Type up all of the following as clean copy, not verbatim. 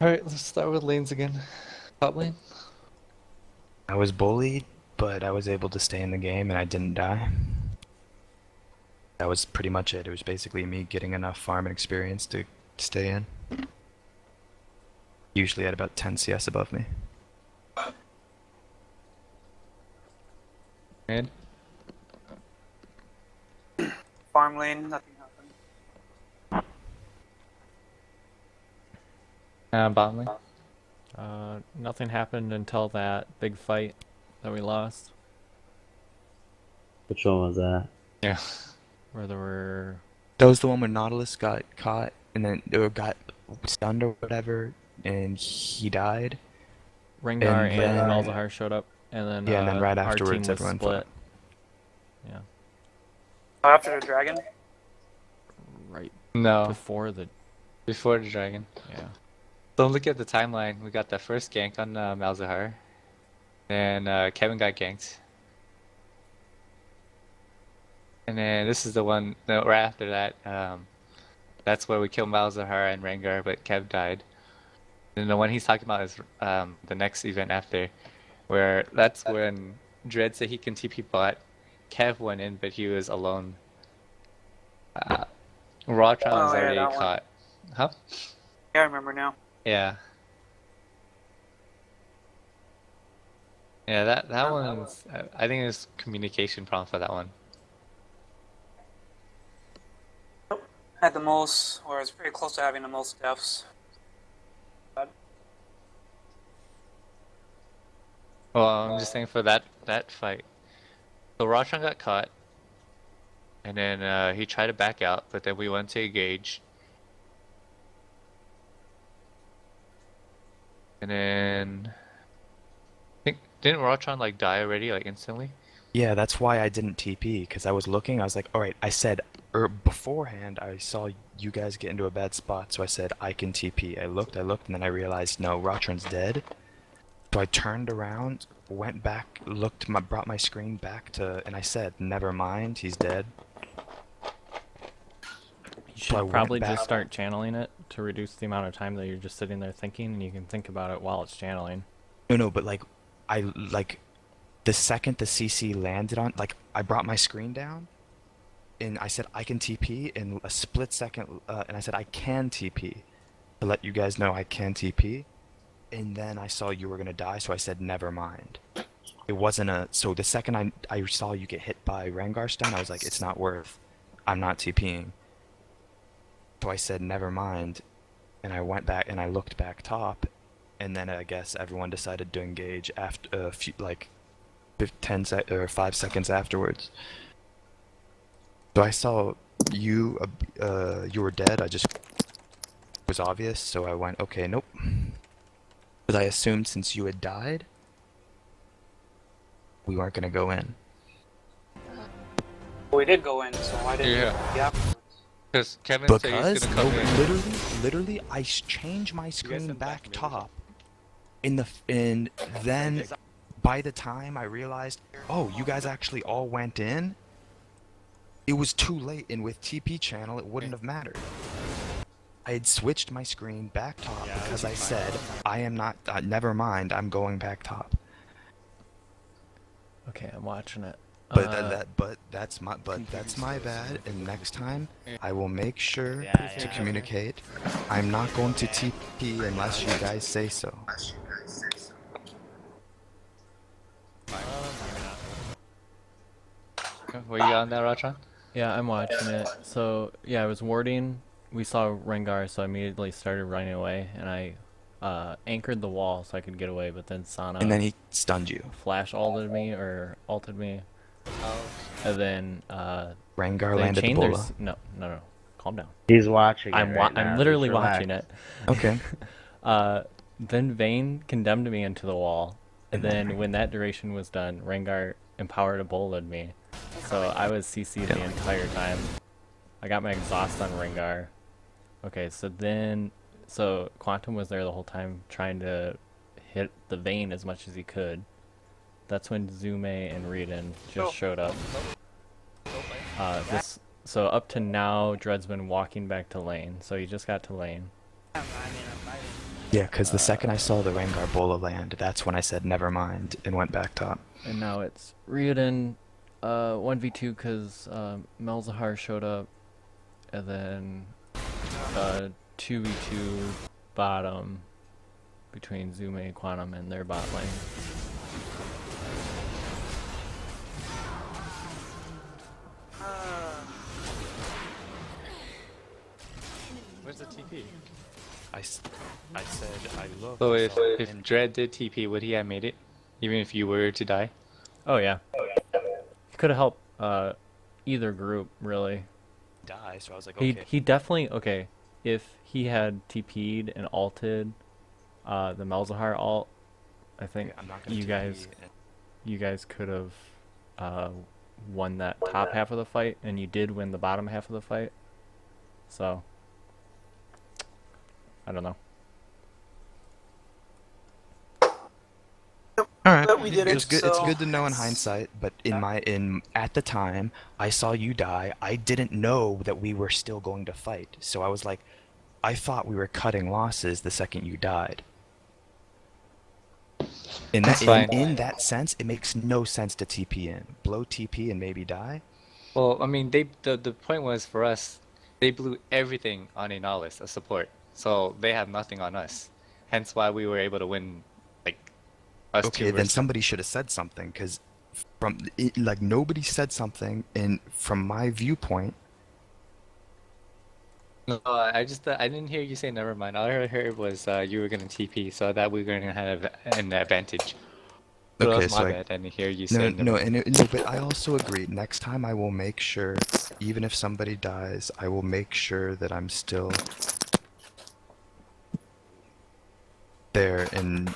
Alright, let's start with lanes again. Top lane. I was bullied, but I was able to stay in the game and I didn't die. That was pretty much it. It was basically me getting enough farm and experience to stay in. Usually at about 10 CS above me. Mid. Farm lane, nothing happened. Bottom lane. Nothing happened until that big fight that we lost, Which one was that? Yeah. where there were That was the one where Nautilus got caught and then or got stunned or whatever, and he died. Rengar And and then- Malzahar showed up, and then Yeah, and then right our afterwards team was everyone split. fought. Yeah, Oh, after the dragon? right No, before the before the dragon. yeah. So look at the timeline. We got the first gank on Malzahar. And Kevin got ganked. And then this is the one no, right after that. That's where we killed Malzahar and Rengar, but Kev died. And the one he's talking about is the next event after, where that's when Dread said he can TP bot. Kev went in, but he was alone. Rotron was Oh, yeah, already that one. caught. Huh? Yeah, I remember now. Yeah. Yeah, that one's. I think there's communication problem for that one. Had the most, or was pretty close to having the most deaths. Well, I'm just saying for that fight. So Roshan got caught, and then he tried to back out, but then we went to engage. And then I think didn't Rotron like die already, like instantly? Yeah, that's why I didn't TP, because I was looking, I was like, alright, I said, beforehand, I saw you guys get into a bad spot, so I said, I can TP. I looked, and then I realized, no, Rotron's dead. So I turned around, went back, brought my screen back to, and I said, never mind, he's dead. You So I should went probably back- just start channeling it to reduce the amount of time that you're just sitting there thinking, and you can think about it while it's channeling. No, but like, the second the CC landed on, like, I brought my screen down, and I said I can TP in a split second, and I said I can TP to let you guys know I can TP, and then I saw you were gonna die, so I said never mind. It wasn't so the second I saw you get hit by Rengar stun, I was like, it's not worth. I'm not TPing. So I said never mind, and I went back and I looked back top, and then I guess everyone decided to engage after like 5 seconds afterwards. So I saw you were dead. It was obvious, so I went, okay, nope. Because I assumed since you had died, we weren't gonna go in. But we did go in, so why didn't Yeah. we afterwards? Because Kevin said Because he's gonna no, come in. literally, I changed my screen didn't back back me. top. And then by the time I realized, oh, you guys actually all went in, it was too late, and with TP channel, it wouldn't have mattered. I had switched my screen back top because I said, I am not, never mind, I'm going back top. Okay, I'm watching it. But that's my bad, and next time, I will make sure to communicate. I'm not going to TP unless you guys say so. Were you on that, Rotron? Yeah, I'm watching it. So yeah, I was warding. We saw Rengar, so I immediately started running away, and I anchored the wall so I could get away. But then Sana And then he stunned you. flash ulted me or ulted me, and then Rengar they landed the chained their bola. no, calm down. He's watching it I'm right now. I'm literally Just watching relax. it. Okay. Then Vayne condemned me into the wall, and then when that duration was done, Rengar empowered a bolted me. So I was CC'd the entire time. I got my exhaust on Rengar. Okay, so Quantum was there the whole time trying to hit the Vayne as much as he could. That's when Zume and Reedon just showed up. So up to now, Dread's been walking back to lane, so he just got to lane. Yeah, because the second I saw the Rengar Bola land, that's when I said never mind and went back top. And now it's Riordan 1v2 because Malzahar showed up, and then 2v2 bottom between Zume, Quantum, and their bot lane. Where's the TP? I said I looked. So I saw if him Dread did TP, would he have made it? Even if you were to die? Oh yeah. Could have helped either group really. die, so I was like, He okay. he definitely okay. If he had TP'd and alted the Malzahar alt, I think I'm not gonna you TP guys and- you guys could have won that top half of the fight, and you did win the bottom half of the fight. So I don't know. All right. But we did It's it, good. It's so good to know in it's- hindsight, but at the time I saw you die, I didn't know that we were still going to fight. So I was like, I thought we were cutting losses the second you died. That's fine. In that sense, it makes no sense to TP in. Blow TP and maybe die. Well, I mean, the point was for us, they blew everything on Inalis, a support. So they have nothing on us. Hence why we were able to win, like, us Okay, two then versus somebody should have said something, because like nobody said something, and from my viewpoint, No, I didn't hear you say never mind. All I heard was you were gonna TP, so that we were gonna have an advantage. So that okay, was my bad. I didn't hear you no, say no, never and no, but I also agree. Next time I will make sure, even if somebody dies, I will make sure that I'm still there and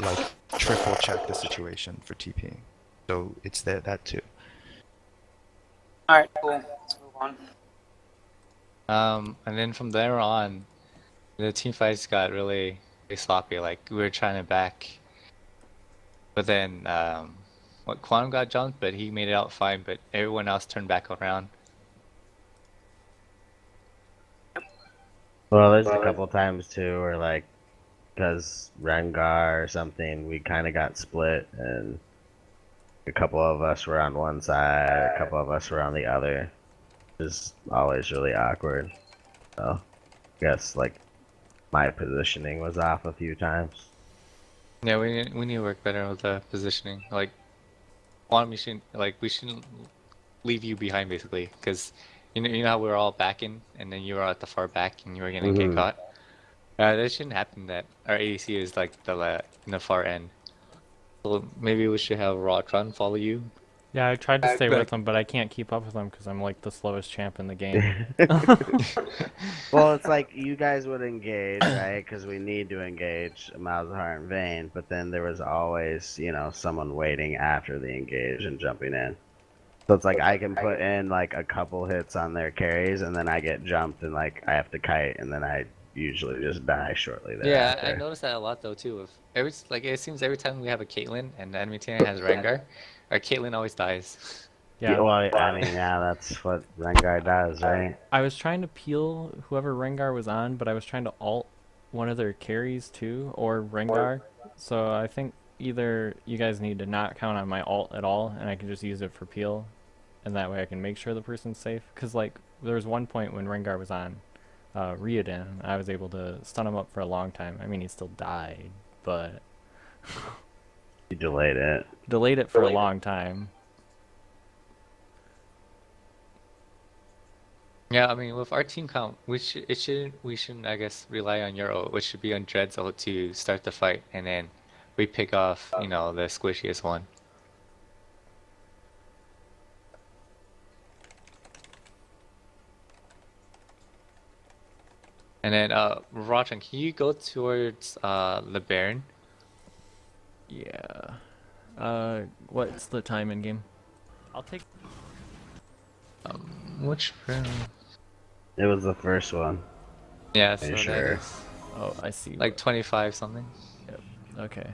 like triple check the situation for TPing. So it's that too. All right, cool. Let's move on. And then from there on, the team fights got really sloppy. Like we were trying to back, but then what Quantum got jumped, but he made it out fine. But everyone else turned back around. Well, there's a couple times too where like, because Rengar or something, we kind of got split, and a couple of us were on one side, a couple of us were on the other. It was always really awkward. So, I guess like my positioning was off a few times. Yeah, we need to work better with the positioning. Like, Quantum, we shouldn't leave you behind basically, because you know how we were all backing, and then you were at the far back, and you were gonna get Mhm. caught. That shouldn't happen. That our ADC is like in the far end. So maybe we should have Rotron follow you. Yeah, I tried to stay Back. with him, but I can't keep up with him because I'm like the slowest champ in the game. Well, it's like you guys would engage, right? Because we need to engage Malzahar and Vayne, but then there was always, someone waiting after the engage and jumping in. So it's like I can put in like a couple hits on their carries, and then I get jumped, and like I have to kite, and then I usually just die shortly Yeah, thereafter. I noticed that a lot though too. It seems every time we have a Caitlyn and the enemy team has Rengar, our Caitlyn always dies. Yeah, Well, I mean, yeah, that's what Rengar does, right? I was trying to peel whoever Rengar was on, but I was trying to alt one of their carries too, or Rengar. So I think either you guys need to not count on my alt at all, and I can just use it for peel, and that way I can make sure the person's safe. Cause like there was one point when Rengar was on Riordan, I was able to stun him up for a long time. I mean, he still died, but You delayed it. delayed it for a long time. Yeah, I mean with our team count, we shouldn't I guess rely on your ult, which should be on Dread's ult to start the fight, and then we pick off the squishiest one. And then Rotron, can you go towards the Baron? Yeah. What's the time in game? I'll take. Which Baron? It was the first one. Yeah, Are so you that sure? is Oh, I see. like 25 something. Okay.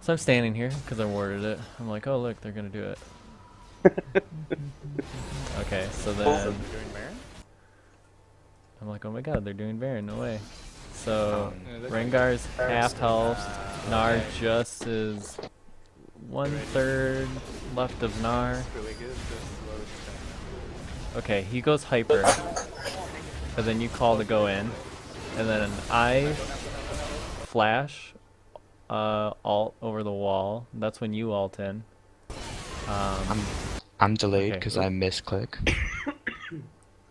So I'm standing here because I warded it. I'm like, oh look, they're gonna do it. Okay, so then I'm like, oh my god, they're doing Baron, no way. So Yeah, Rengar's half health, Gnar just is 1/3 left of Gnar. Okay, he goes hyper, and then you call to go in, and then I flash alt over the wall. That's when you alt in. I'm delayed Okay, because oop. I misclick.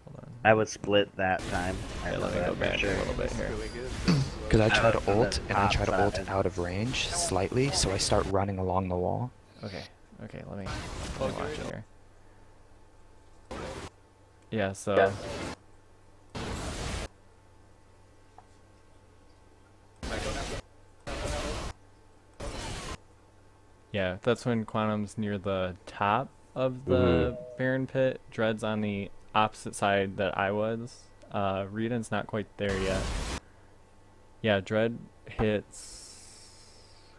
Hold on. I would split that time. I Yeah, know let me that go for back sure. a little bit here. Because I try to from the ult, and I try to top ult side. out of range slightly, so I start running along the wall. Okay, let me watch it here. Yeah, so yeah, that's when Quantum's near the top of the Baron pit. Dread's on the opposite side that I was. Reden's not quite there yet. Yeah, Dread hits.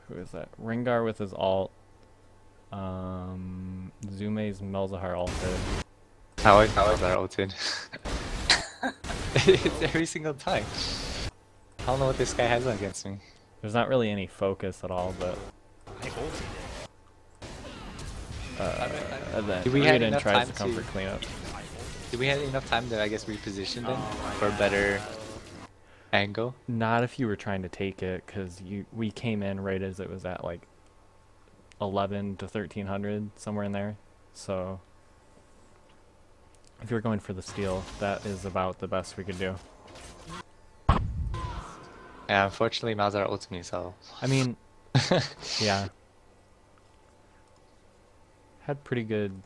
Who is that? Rengar with his alt. Zume's Melzahar ulted. How I found that ulted. It's every single time. I don't know what this guy has against me. There's not really any focus at all, but I ulted and then Do we have Reden enough tries time to come to- for cleanup. Did we have enough time to, I guess, reposition them for a better angle? Not if you were trying to take it, because we came in right as it was at like 11 to 1300, somewhere in there. So if you're going for the steal, that is about the best we could do. Yeah, unfortunately, Malzahar ulted me, so. I mean, yeah. Had pretty good.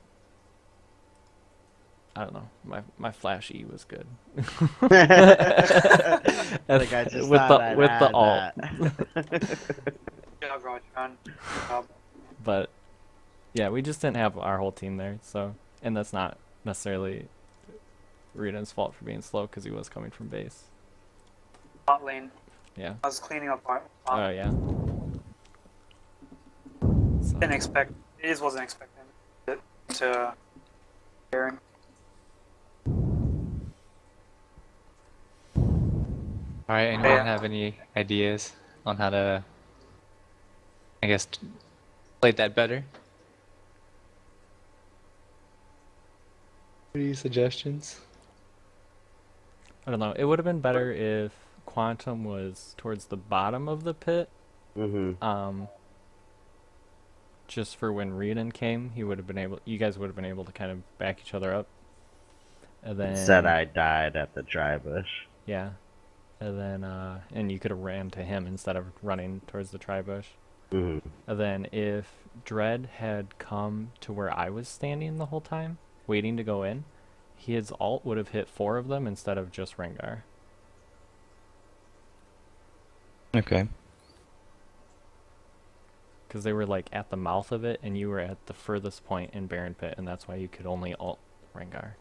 I don't know. My flash E was good. Like I just with thought the I'd with the add alt. that. Good job, Roger. Good job. But yeah, we just didn't have our whole team there, so and that's not necessarily Reden's fault for being slow because he was coming from base. Bot lane. Yeah. I was cleaning up bot. Oh yeah. So, Didn't expect. It just wasn't expecting it to Baron. Alright, anyone have any ideas on how to, I guess, play that better? Any suggestions? I don't know. It would have been better if Quantum was towards the bottom of the pit. Just for when Reden came, he would have been able. You guys would have been able to kind of back each other up. And then Said I died at the dry bush. Yeah. And then and you could have ran to him instead of running towards the tri-bush. And then if Dread had come to where I was standing the whole time, waiting to go in, his ult would have hit 4 of them instead of just Rengar. Okay. Because they were like at the mouth of it, and you were at the furthest point in Baron Pit, and that's why you could only ult Rengar.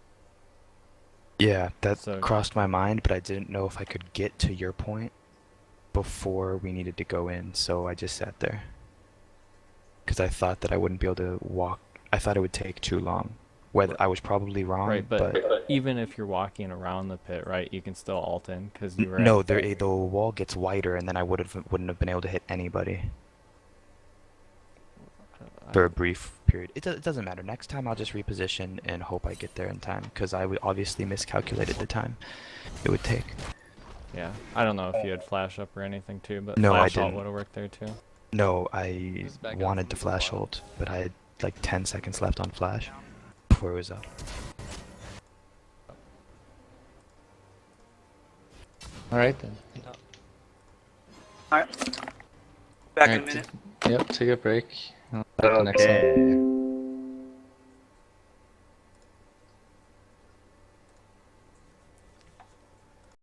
Yeah, that So- crossed my mind, but I didn't know if I could get to your point before we needed to go in, so I just sat there. Because I thought that I wouldn't be able to walk. I thought it would take too long. Whether I was probably wrong, Right, but even if you're walking around the pit, right, you can still ult in because you were. no, the wall gets wider, and then I wouldn't have been able to hit anybody for a brief period. It doesn't matter. Next time I'll just reposition and hope I get there in time, because I would obviously miscalculated the time it would take. Yeah, I don't know if you had flash up or anything too, but No, I flash ult didn't. would have worked there too. No, I back up wanted from to the flash wall. ult, but I had like 10 seconds left on flash before it was up. Alright then. Alright. Back in a Alright, minute. Yep, take a break. I'll start the next one. Okay.